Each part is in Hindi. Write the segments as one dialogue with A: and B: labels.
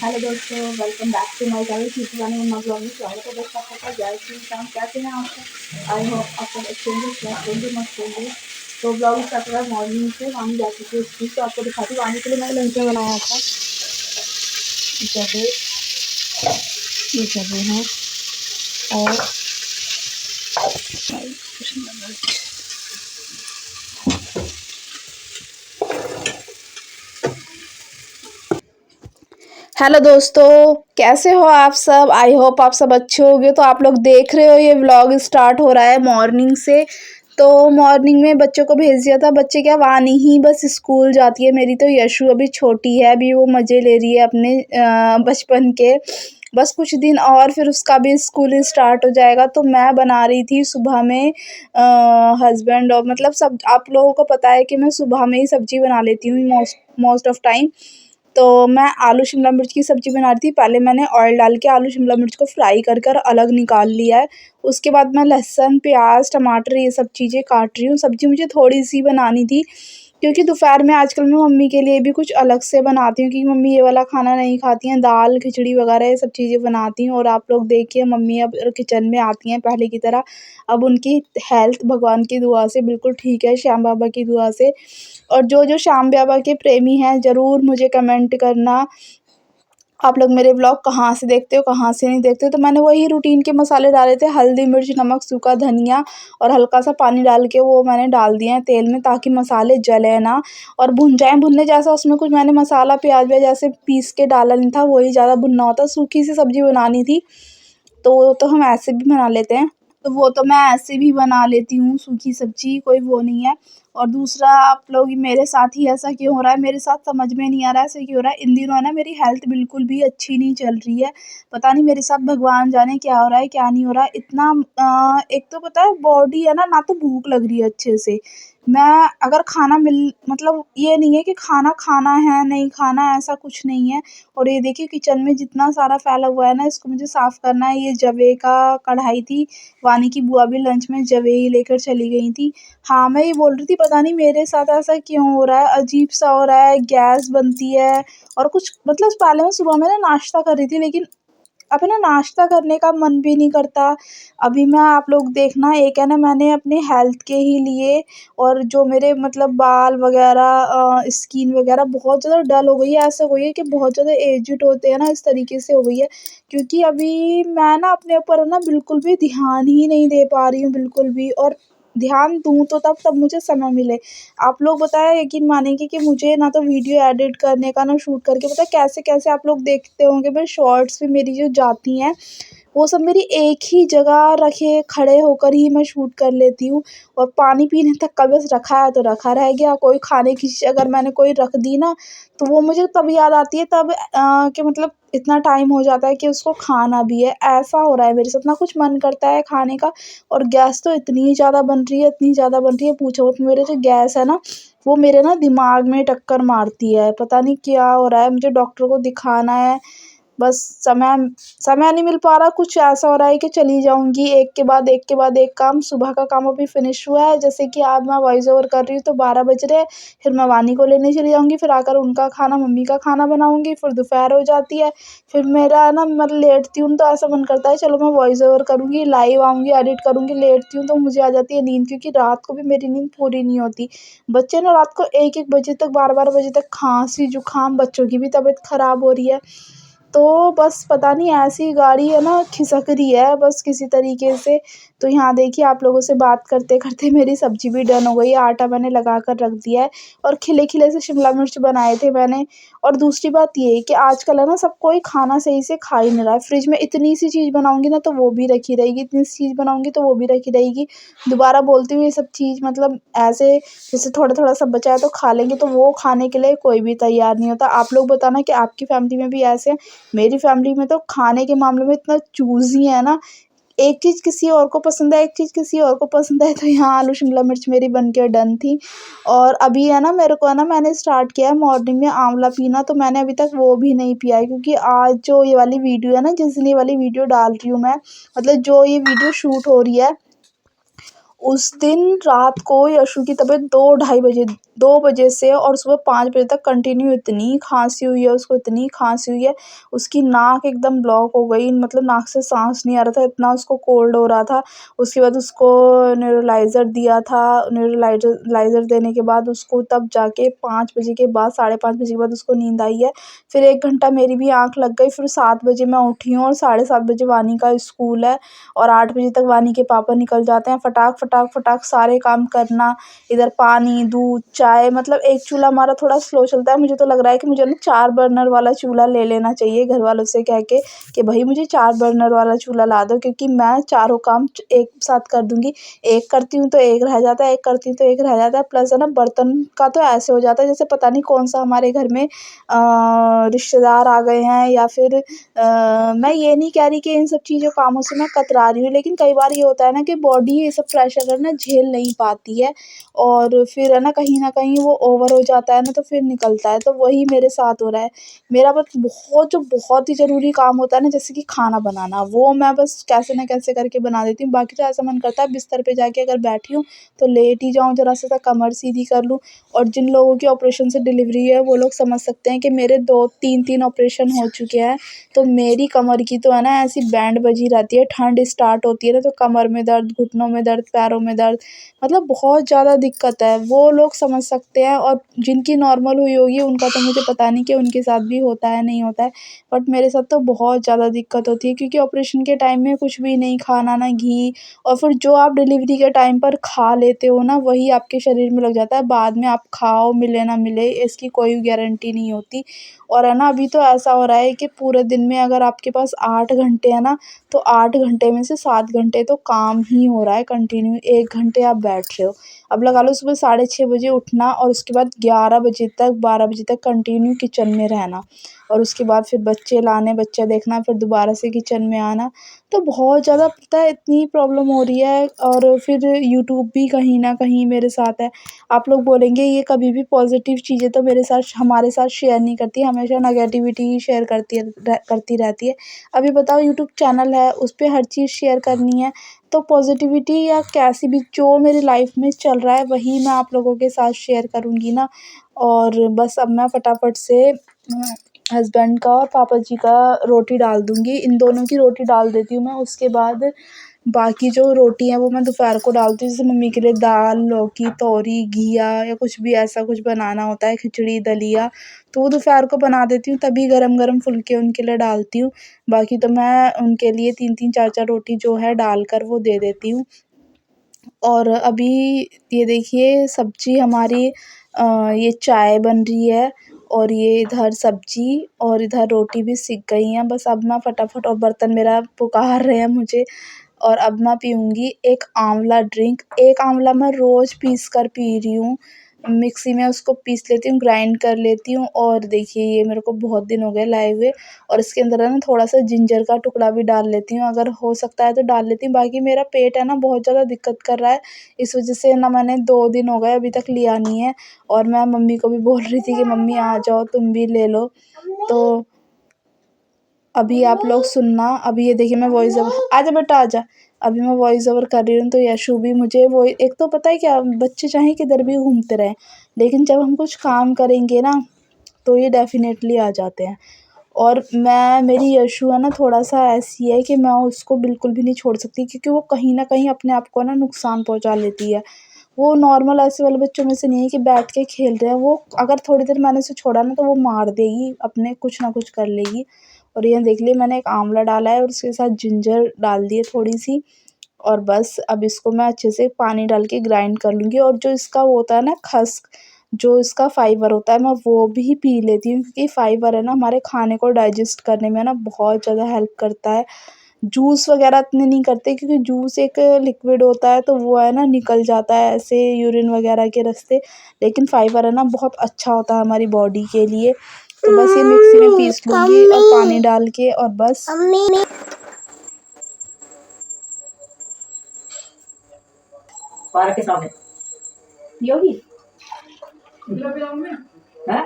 A: हेलो दोस्तों, welcome back to my channel सीखी वाली मम्मा ब्लॉग में स्वागत है। दोस्तों आपका जय श्री राम। कैसे हैं आप? आई होप आप सब अच्छे होंगे, स्वस्थ होंगे, मस्त होंगे। तो ब्लॉग स्टार्ट हो रहा है मॉर्निंग से। वानी जा चुकी है स्कूल, तो आपको दिखाती हूँ। वानी के लिए मैंने लंच में बनाया था जबे, ये जबे हैं और हेलो दोस्तों, कैसे हो आप सब? आई होप आप सब अच्छे होंगे। तो आप लोग देख रहे हो ये व्लॉग स्टार्ट हो रहा है मॉर्निंग से। तो मॉर्निंग में बच्चों को भेज दिया था। बच्चे क्या, वानी ही बस स्कूल जाती है। मेरी तो यशु अभी छोटी है, अभी वो मज़े ले रही है अपने बचपन के। बस कुछ दिन और फिर उसका भी स्कूल स्टार्ट हो जाएगा। तो मैं बना रही थी सुबह में हस्बैंड और मतलब सब आप लोगों को पता है कि मैं सुबह में ही सब्ज़ी बना लेती हूँ मोस्ट ऑफ टाइम। तो मैं आलू शिमला मिर्च की सब्ज़ी बना रही थी। पहले मैंने ऑयल डाल के आलू शिमला मिर्च को फ्राई कर अलग निकाल लिया है। उसके बाद मैं लहसुन, प्याज, टमाटर ये सब चीज़ें काट रही हूँ। सब्ज़ी मुझे थोड़ी-सी बनानी थी, क्योंकि दोपहर में आजकल मैं मम्मी के लिए भी कुछ अलग से बनाती हूँ, क्योंकि मम्मी ये वाला खाना नहीं खाती हैं। दाल, खिचड़ी वगैरह ये सब चीज़ें बनाती हूँ। और आप लोग देखिए, मम्मी अब किचन में आती हैं पहले की तरह। अब उनकी हेल्थ भगवान की दुआ से बिल्कुल ठीक है, श्याम बाबा की दुआ से। और जो श्याम बाबा के प्रेमी हैं, ज़रूर मुझे कमेंट करना आप लोग मेरे व्लॉग कहाँ से देखते हो, कहाँ से नहीं देखते हो। तो मैंने वही रूटीन के मसाले डाले थे, हल्दी, मिर्च, नमक, सूखा धनिया और हल्का सा पानी डाल के वो मैंने डाल दिए हैं तेल में, ताकि मसाले जले ना और भुन जाएँ। भुनने जैसा उसमें कुछ मैंने मसाला प्याज व्याज ऐसे पीस के डाला नहीं था, वही ज़्यादा भुनना होता। सूखी सी सब्ज़ी बनानी थी, तो हम ऐसे भी बना लेते हैं। तो वो तो मैं ऐसे भी बना लेती हूँ सूखी सब्ज़ी, कोई वो नहीं है। और दूसरा, आप लोग मेरे साथ ही ऐसा क्यों हो रहा है? मेरे साथ समझ में नहीं आ रहा है ऐसे क्यों हो रहा है। इन दिनों है ना, मेरी हेल्थ बिल्कुल भी अच्छी नहीं चल रही है। पता नहीं मेरे साथ भगवान जाने क्या हो रहा है, क्या नहीं हो रहा है। इतना एक तो पता है बॉडी है ना तो भूख लग रही है अच्छे से। मैं अगर खाना मिल मतलब ये नहीं है कि खाना खाना है, नहीं खाना है, ऐसा कुछ नहीं है। और ये देखिए किचन में जितना सारा फैला हुआ है ना, इसको मुझे साफ़ करना है। ये जवे का कढ़ाई थी, वानी की बुआ भी लंच में जवे ही लेकर चली गई थी। हाँ, मैं ये बोल रही थी, पता नहीं मेरे साथ ऐसा क्यों हो रहा है, अजीब-सा हो रहा है, गैस बनती है और कुछ मतलब पहले मैं सुबह में ना नाश्ता कर रही थी, लेकिन अब है ना नाश्ता करने का मन भी नहीं करता। अभी मैं आप लोग देखना, एक है ना मैंने अपने हेल्थ के ही लिए और जो मेरे मतलब बाल वगैरह स्किन वगैरह बहुत ज़्यादा डल हो गई है। ऐसा हो गई है कि बहुत ज़्यादा एजिड होते हैं ना, इस तरीके से हो गई है। क्योंकि अभी मैं ना अपने ऊपर ना बिल्कुल भी ध्यान ही नहीं दे पा रही हूँ बिल्कुल भी। और ध्यान दूँ तो तब मुझे समय मिले। आप लोग बताएं, यकीन मानेंगे कि मुझे ना तो वीडियो एडिट करने का, ना शूट करके, पता है कैसे-कैसे आप लोग देखते होंगे, मैं शॉर्ट्स में मेरी जो जाती हैं, वो सब मेरी एक ही जगह रखे खड़े होकर ही मैं शूट कर लेती हूँ। और पानी पीने तक का बस रखा है तो रखा रह गया। कोई खाने की चीज़ अगर मैंने कोई रख दी ना, तो वो मुझे तब याद आती है तब कि मतलब इतना टाइम हो जाता है कि उसको खाना भी है। ऐसा हो रहा है मेरे साथ, ना कुछ मन करता है खाने का। और गैस तो इतनी ज़्यादा बन रही है, इतनी ज़्यादा बन रही है, पूछो मत। मेरे जो गैस है ना, वो मेरे ना दिमाग में टक्कर मारती है। पता नहीं क्या हो रहा है, मुझे डॉक्टर को दिखाना है। बस समय समय नहीं मिल पा रहा। कुछ ऐसा हो रहा है कि चली जाऊँगी एक के बाद एक के बाद एक काम। सुबह का काम अभी फिनिश हुआ है, जैसे कि आज मैं वॉइस ओवर कर रही हूँ तो 12 बज रहे हैं। फिर मैं वानी को लेने चली जाऊँगी, फिर आकर उनका खाना, मम्मी का खाना बनाऊँगी, फिर दोपहर हो जाती है। फिर मेरा ना मतलब लेटती हूँ तो ऐसा मन करता है चलो मैं वॉइस ओवर करूँगी, लाइव आऊँगी, एडिट करूँगी। लेटती हूँ तो मुझे आ जाती है नींद, क्योंकि रात को भी मेरी नींद पूरी नहीं होती। बच्चे ना रात को 1-1 बजे तक, 12-12 बजे तक खाँसी, जुकाम, बच्चों की भी तबीयत खराब हो रही है। तो बस पता नहीं ऐसी गाड़ी है ना खिसक रही है बस किसी तरीके से। तो यहाँ देखिए, आप लोगों से बात करते-करते मेरी सब्ज़ी भी डन हो गई है। आटा मैंने लगा कर रख दिया है और खिले-खिले से शिमला मिर्च बनाए थे मैंने। और दूसरी बात ये है कि आजकल है ना सब कोई खाना सही से खा ही नहीं रहा है। फ्रिज में इतनी सी चीज़ बनाऊँगी ना तो वो भी रखी रहेगी, इतनी सी चीज़ बनाऊँगी तो वो भी रखी रहेगी। दोबारा बोलती हूँ ये सब चीज़ मतलब ऐसे जैसे थोड़ा-थोड़ा सा बचा है तो खा लेंगे, तो वो खाने के लिए कोई भी तैयार नहीं होता। आप लोग बताना कि आपकी फैमिली में भी ऐसे हैं? मेरी फैमिली में तो खाने के मामले में इतना चूज़ी है ना, एक चीज़ किसी और को पसंद है, एक चीज़ किसी और को पसंद है। तो यहाँ आलू शिमला मिर्च मेरी बन के डन थी। और अभी है ना मेरे को है ना, मैंने स्टार्ट किया है मॉर्निंग में आँवला पीना, तो मैंने अभी तक वो भी नहीं पिया है। क्योंकि आज जो ये वाली वीडियो है ना, जिस दिन ये वाली वीडियो डाल रही हूँ मैं, मतलब जो ये वीडियो शूट हो रही है, उस दिन रात को यशु की तबीयत 2 बजे से और सुबह 5 बजे तक कंटिन्यू इतनी खांसी हुई है उसको, इतनी खांसी हुई है, उसकी नाक एकदम ब्लॉक हो गई, मतलब नाक से सांस नहीं आ रहा था, इतना उसको कोल्ड हो रहा था। उसके बाद उसको न्यूरोलाइज़र दिया था, न्यूरोलाइज़र देने के बाद उसको तब जाके 5 बजे के बाद, 5:30 बजे के बाद उसको नींद आई है। फिर 1 घंटा मेरी भी आँख लग गई, फिर 7 बजे मैं उठी हूँ और 7:30 बजे वानी का स्कूल है और 8 बजे तक वानी के पापा निकल जाते हैं। फटाक सारे काम करना, इधर पानी, दूध, चाय, मतलब एक चूल्हा हमारा थोड़ा स्लो चलता है। मुझे तो लग रहा है कि मुझे ना 4 बर्नर वाला चूल्हा ले लेना चाहिए घर वालों से कह के कि भई मुझे 4 बर्नर वाला चूल्हा ला दो, क्योंकि मैं चारों काम एक साथ कर दूँगी। एक करती हूँ तो एक रह जाता है, एक करती हूँ तो एक रह जाता है। प्लस है ना, बर्तन का तो ऐसे हो जाता है जैसे पता नहीं कौन-सा हमारे घर में रिश्तेदार आ गए हैं, या फिर मैं ये नहीं कह रही कि इन सब चीज़ों कामों से मैं कतरा रही हूँ, लेकिन कई बार ये होता है ना कि बॉडी ये सब प्रेशर है ना झेल नहीं पाती है, और फिर है ना कहीं न कहीं वो ओवर हो जाता है ना, तो फिर निकलता है। तो वही मेरे साथ हो रहा है। मेरा बस बहुत ही ज़रूरी काम होता है ना, जैसे कि खाना बनाना, वो मैं बस कैसे न कैसे करके बना देती हूँ। बाकी तो ऐसा मन करता है बिस्तर पे जाके अगर बैठी हूँ तो लेट ही जाऊँ, ज़रा-सा कमर सीधी कर लूँ। और जिन लोगों की ऑपरेशन से डिलीवरी है वो लोग समझ सकते हैं कि मेरे 2 3-3 ऑपरेशन हो चुके हैं। तो मेरी कमर की तो है ना ऐसी बैंड बजी रहती है, ठंड स्टार्ट होती है ना तो कमर में दर्द, घुटनों में दर्द, पैरों में दर्द, मतलब बहुत ज़्यादा दिक्कत है। वो लोग समझ सकते हैं, और जिनकी नॉर्मल हुई होगी उनका तो मुझे पता नहीं कि उनके साथ भी होता है, नहीं होता है। बट मेरे साथ तो बहुत ज़्यादा दिक्कत होती है, क्योंकि ऑपरेशन के टाइम में कुछ भी नहीं खाना, ना घी, और फिर जो आप डिलीवरी के टाइम पर खा लेते हो ना वही आपके शरीर में लग जाता है। बाद में आप खाओ, मिले ना मिले, इसकी कोई गारंटी नहीं होती। और है ना, अभी तो ऐसा हो रहा है कि पूरे दिन में अगर आपके पास 8 घंटे हैं ना, तो 8 घंटे में से 7 घंटे तो काम ही हो रहा है कंटिन्यू, 1 घंटे आप बैठ रहे हो। अब लगा लो सुबह 6:30 बजे उठना और उसके बाद 11 बजे तक, 12 बजे तक कंटिन्यू किचन में रहना, और उसके बाद फिर बच्चे लाने, बच्चा देखना, फिर दोबारा से किचन में आना। तो बहुत ज़्यादा पता है इतनी प्रॉब्लम हो रही है, और फिर यूट्यूब भी कहीं न कहीं मेरे साथ है। आप लोग बोलेंगे ये कभी भी पॉज़िटिव चीज़ें तो मेरे साथ, हमारे साथ शेयर नहीं करती, हमेशा नेगेटिविटी ही शेयर करती रहती है। अभी बताओ, यूट्यूब चैनल है, उस पे हर चीज़ शेयर करनी है, तो पॉज़िटिविटी या कैसी भी जो मेरी लाइफ़ में चल रहा है वही मैं आप लोगों के साथ शेयर करूँगी ना। और बस अब मैं फटाफट से हस्बैंड का और पापा जी का रोटी डाल दूँगी, इन दोनों की रोटी डाल देती हूँ मैं, उसके बाद बाकी जो रोटी है वो मैं दोपहर को डालती हूँ। जैसे मम्मी के लिए दाल, लौकी, तोरी, घिया या कुछ भी ऐसा कुछ बनाना होता है, खिचड़ी, दलिया, तो वो दोपहर को बना देती हूँ, तभी गरम-गरम फुल्के उनके लिए डालती हूँ। बाकी तो मैं उनके लिए 3-3 4-4 रोटी जो है डालकर वो दे देती हूँ। और अभी ये देखिए सब्ज़ी हमारी, ये चाय बन रही है, और ये इधर सब्ज़ी और इधर रोटी भी सिक गई हैं। बस अब मैं फटाफट, और बर्तन मेरा पुकार रहे हैं मुझे, और अब मैं पीऊँगी एक आंवला ड्रिंक। एक आंवला मैं रोज़ पीस कर पी रही हूँ। मिक्सी में उसको पीस लेती हूँ, ग्राइंड कर लेती हूँ, और देखिए ये मेरे को बहुत दिन हो गए लाए हुए, और इसके अंदर है ना थोड़ा-सा जिंजर का टुकड़ा भी डाल लेती हूँ, अगर हो सकता है तो डाल लेती हूँ। बाकी मेरा पेट है ना बहुत ज़्यादा दिक्कत कर रहा है, इस वज़ह से ना मैंने 2 दिन हो गए अभी तक लिया नहीं है, और मैं मम्मी को भी बोल रही थी कि मम्मी आ जाओ तुम भी ले लो। तो अभी आप लोग सुनना, अभी ये देखिए मैं वॉइस ओवर, आजा बेटा आजा, अभी मैं वॉइस ओवर कर रही हूँ, तो यशु भी मुझे वो, एक तो पता है क्या, बच्चे चाहे किधर भी घूमते रहें, लेकिन जब हम कुछ काम करेंगे ना तो ये डेफ़िनेटली आ जाते हैं। और मेरी यशु है ना थोड़ा-सा ऐसी है कि मैं उसको बिल्कुल भी नहीं छोड़ सकती, क्योंकि वो कहीं न कहीं अपने आप को ना नुकसान पहुँचा लेती है। वो नॉर्मल ऐसे वाले बच्चों में से नहीं है कि बैठ के खेल रहे हैं, वो अगर थोड़ी देर मैंने उसे छोड़ा ना तो वो मार देगी, अपने कुछ ना कुछ कर लेगी। और ये देख लिए मैंने एक आंवला डाला है और उसके साथ जिंजर डाल दी है थोड़ी-सी, और बस अब इसको मैं अच्छे से पानी डाल के ग्राइंड कर लूँगी, और जो इसका वो होता है ना खस्क, जो इसका फाइबर होता है, मैं वो भी पी लेती हूँ, क्योंकि फाइबर है ना हमारे खाने को डाइजेस्ट करने में ना बहुत ज़्यादा हेल्प करता है। जूस वगैरह इतने नहीं करते, क्योंकि जूस एक लिक्विड होता है तो वो है ना निकल जाता है ऐसे यूरिन वगैरह के रास्ते, लेकिन फाइबर है ना बहुत अच्छा होता है हमारी बॉडी के लिए। तो बस ये मिक्सी में पीस लूँगी और पानी डाल के, और बस
B: पार्क के सामने पियोगी? पिलाऊं मैं? हैं?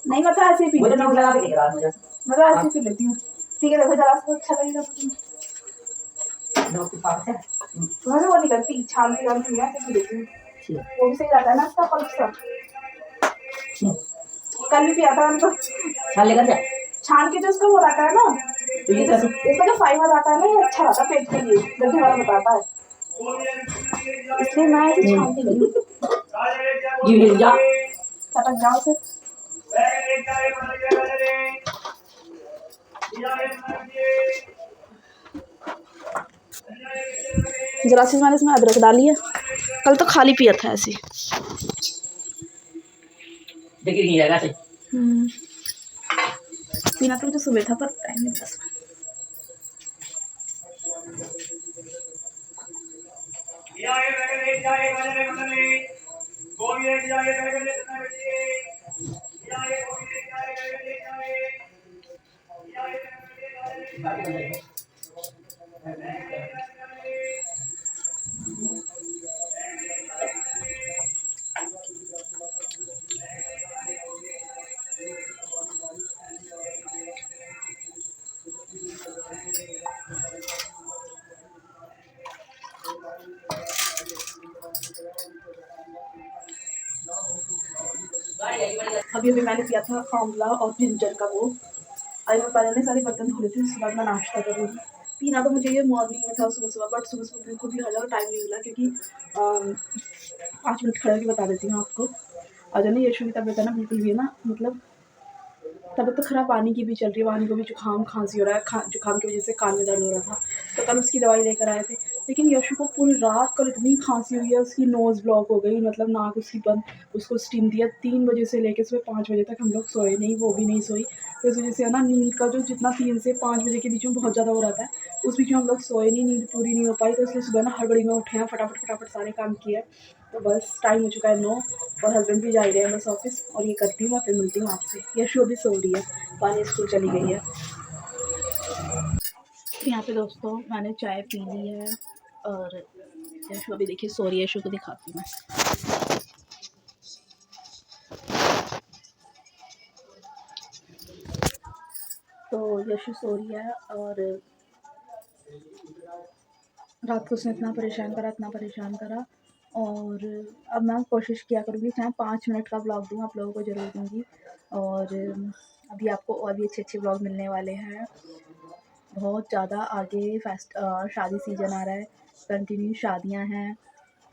A: नहीं, मतलब ऐसे ही पी लेती हूँ।
B: लगा के देख रहा मुझे।
A: मतलब ऐसे ही पी लेती हूँ। ठीक है, देखो जरा सा अच्छा लगेगा
B: नमक के साथ है।
A: तुम्हें वो नहीं करती छान के डालती है कैसे देखती
B: ठीक
A: वो भी सही रहता है ना इसका पल्प सा
B: है।
A: कल भी पिया था हम तो
B: छान लेकर जा।
A: छान के जो उसका वो रहता है ना
B: तो ये कैसे?
A: इसका जो फाइबर आता है ना ये अच्छा रहता है पेट के लिए गड्ढे वाला बताता है इसलिए मैं इसे छानती नहीं हूँ
B: जी हिल जा।
A: सटक जाओ से जरा सी मैंने इसमें अदरक डाली है कल तो खाली पिया था ऐसे
B: देखिए नहीं रहेगा सही।
A: पीना तो मुझे सुबह था पर टाइम नहीं बस अभी मैंने पिया था आंवला और जिंजर का वो अभी मैं पहले सारे बर्तन धो लेती हूँ उसके बाद मैं नाश्ता करूँगी पीना तो मुझे ये मॉर्निंग में था सुबह सुबह बट सुबह सुबह बिल्कुल भी ज़्यादा टाइम नहीं मिला क्योंकि 5 मिनट खड़े होकर बता देती हूँ आपको और जो ना यशु की तबीयत है ना बिल्कुल भी ना मतलब तबीयत तो खराब वानी की भी चल रही है वानी को भी जुकाम खांसी हो रहा है जुकाम की वजह से कान में दर्द हो रहा था तो कल उसकी दवाई लेकर आए थे लेकिन यशु को पूरी रात कल इतनी खांसी हुई है उसकी नोज़ ब्लॉक हो गई मतलब नाक उसकी बंद उसको स्टीम दिया 3 बजे से लेकर सुबह 5 बजे तक हम लोग सोए नहीं वो भी नहीं सोई तो इस वजह से है ना नींद का जो जितना 3 से 5 बजे के बीच में बहुत ज़्यादा हो रहता है उस बीच में हम लोग सोए नहीं नींद पूरी नहीं हो पाई तो इसलिए सुबह ना हड़बड़ी में उठे हैं फटाफट सारे काम किए तो बस टाइम हो चुका है 9 और हस्बैंड भी जा रहे हैं बस ऑफिस और ये करती हूँ मैं फिर मिलती हूँ आपसे यशु अभी सो रही है पानी स्कूल चली गई है यहाँ पे दोस्तों मैंने चाय पी ली है और यशु अभी देखिए सो रही है यशु को दिखाती हूँ मैं तो यशु सो रही है और रात को उसने इतना परेशान करा और अब मैं कोशिश किया करूँगी चाहे 5 मिनट का ब्लॉग दूँ आप लोगों को ज़रूर दूँगी और अभी आपको और भी अच्छे ब्लॉग मिलने वाले हैं बहुत ज़्यादा आगे शादी सीजन आ रहा है कंटिन्यू शादियां हैं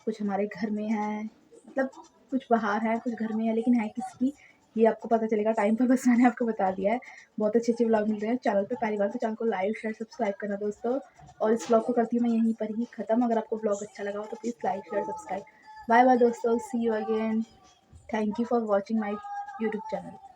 A: कुछ हमारे घर में हैं मतलब कुछ बाहर है कुछ घर में है लेकिन है किसकी ये आपको पता चलेगा टाइम पर बस मैंने आपको बता दिया है बहुत अच्छे व्लॉग मिल रहे हैं चैनल पे पहली बार तो चैनल को लाइक शेयर सब्सक्राइब करना दोस्तों और इस व्लॉग को करती हूँ मैं यहीं पर ही ख़त्म अगर आपको व्लॉग अच्छा लगा हो तो please like share subscribe bye bye दोस्तों see you again thank you for watching my YouTube channel